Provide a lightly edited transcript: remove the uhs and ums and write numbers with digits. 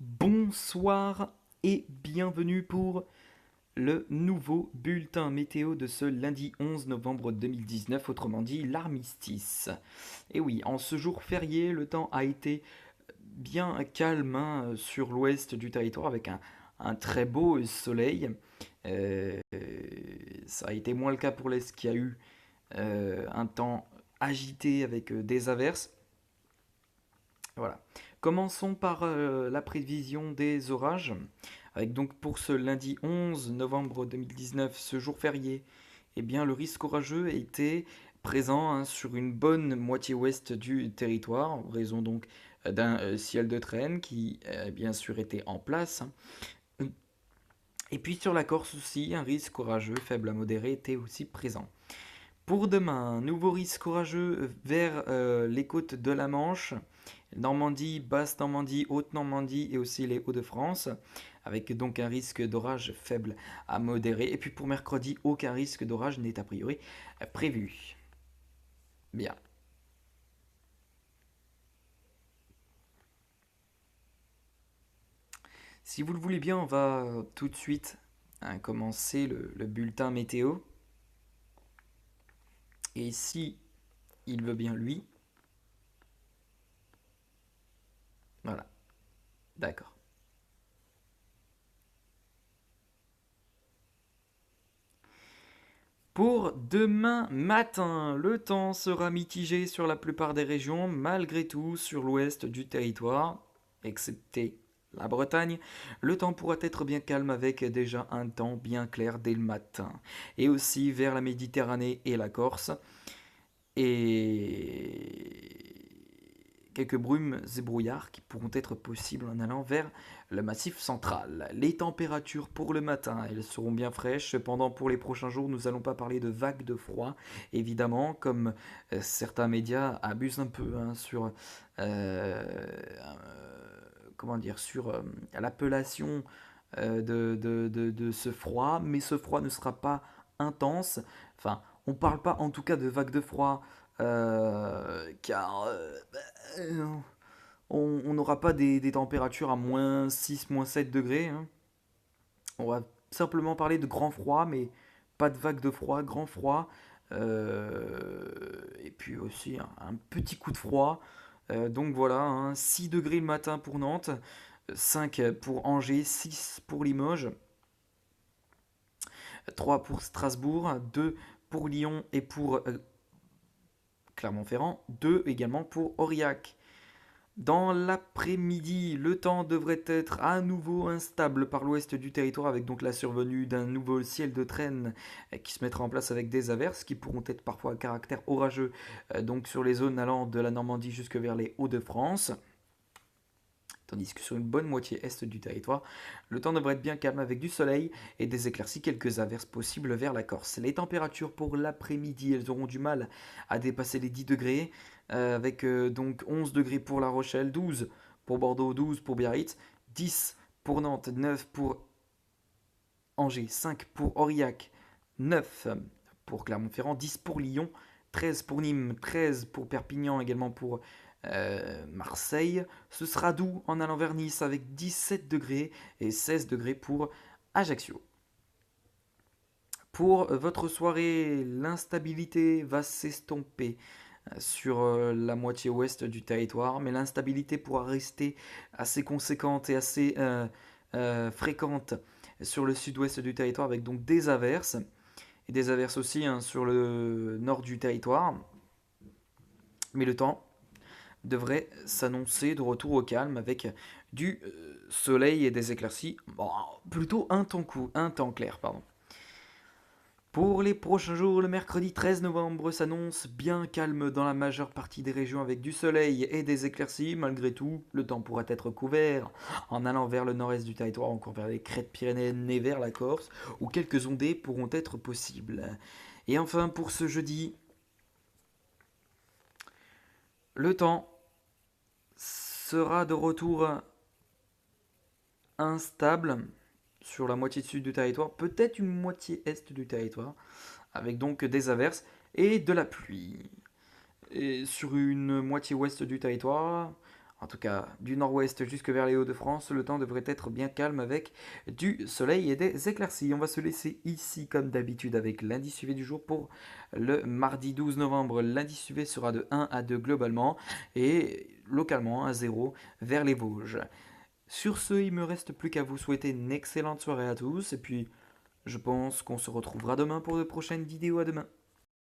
Bonsoir et bienvenue pour le nouveau bulletin météo de ce lundi 11 novembre 2019, autrement dit l'armistice. Et oui, en ce jour férié, le temps a été bien calme sur l'ouest du territoire avec un très beau soleil. Euh, Ça a été moins le cas pour l'est qui a eu un temps agité avec des averses. Voilà. Commençons par la prévision des orages. Avec donc pour ce lundi 11 novembre 2019, ce jour férié, eh bien le risque orageux était présent sur une bonne moitié ouest du territoire, en raison donc d'un ciel de traîne qui bien sûr était en place. Et puis sur la Corse aussi, un risque orageux faible à modéré était aussi présent. Pour demain, un nouveau risque orageux vers les côtes de la Manche, Normandie, Basse-Normandie, Haute-Normandie et aussi les Hauts-de-France, avec donc un risque d'orage faible à modéré. Et puis pour mercredi, aucun risque d'orage n'est a priori prévu. Bien. Si vous le voulez bien, on va tout de suite commencer le bulletin météo. Et si il veut bien lui, voilà, d'accord. Pour demain matin, le temps sera mitigé sur la plupart des régions, malgré tout sur l'ouest du territoire, excepté la Bretagne. Le temps pourra être bien calme avec déjà un temps bien clair dès le matin. Et aussi vers la Méditerranée et la Corse. Et quelques brumes et brouillards qui pourront être possibles en allant vers le massif central. Les températures pour le matin, elles seront bien fraîches. Cependant, pour les prochains jours, nous n'allons pas parler de vagues de froid, évidemment, comme certains médias abusent un peu sur, comment dire, sur l'appellation de ce froid, mais ce froid ne sera pas intense. Enfin, on ne parle pas en tout cas de vagues de froid, car on n'aura pas des températures à moins 6 moins 7 degrés, hein. On va simplement parler de grand froid, mais pas de vague de froid, grand froid. Et puis aussi un petit coup de froid. Donc voilà, hein, 6 degrés le matin pour Nantes, 5 pour Angers, 6 pour Limoges, 3 pour Strasbourg, 2 pour Lyon et pour Clermont-Ferrand, 2 également pour Aurillac. Dans l'après-midi, le temps devrait être à nouveau instable par l'ouest du territoire avec donc la survenue d'un nouveau ciel de traîne qui se mettra en place avec des averses qui pourront être parfois à caractère orageux donc sur les zones allant de la Normandie jusque vers les Hauts-de-France. Tandis que sur une bonne moitié est du territoire, le temps devrait être bien calme avec du soleil et des éclaircies, quelques averses possibles vers la Corse. Les températures pour l'après-midi, elles auront du mal à dépasser les 10 degrés, avec donc 11 degrés pour La Rochelle, 12 pour Bordeaux, 12 pour Biarritz, 10 pour Nantes, 9 pour Angers, 5 pour Aurillac, 9 pour Clermont-Ferrand, 10 pour Lyon, 13 pour Nîmes, 13 pour Perpignan, également pour Marseille. Ce sera doux en allant vers Nice avec 17 degrés et 16 degrés pour Ajaccio. Pour votre soirée, l'instabilité va s'estomper sur la moitié ouest du territoire, mais l'instabilité pourra rester assez conséquente et assez fréquente sur le sud-ouest du territoire avec donc des averses et des averses aussi sur le nord du territoire. Mais le temps devrait s'annoncer de retour au calme avec du soleil et des éclaircies. Bon, plutôt un temps clair, pardon. Pour les prochains jours, le mercredi 13 novembre s'annonce bien calme dans la majeure partie des régions avec du soleil et des éclaircies. Malgré tout, le temps pourra être couvert en allant vers le nord-est du territoire, encore vers les crêtes pyrénéennes et vers la Corse, où quelques ondées pourront être possibles. Et enfin, pour ce jeudi, le temps sera de retour instable sur la moitié sud du territoire, peut-être une moitié est du territoire, avec donc des averses et de la pluie. Et sur une moitié ouest du territoire, En tout cas, du nord-ouest jusque vers les Hauts-de-France, le temps devrait être bien calme avec du soleil et des éclaircies. On va se laisser ici comme d'habitude avec l'indice UV du jour pour le mardi 12 novembre. L'indice UV sera de 1 à 2 globalement et localement à 0 vers les Vosges. Sur ce, il me reste plus qu'à vous souhaiter une excellente soirée à tous et puis je pense qu'on se retrouvera demain pour de prochaines vidéos. À demain.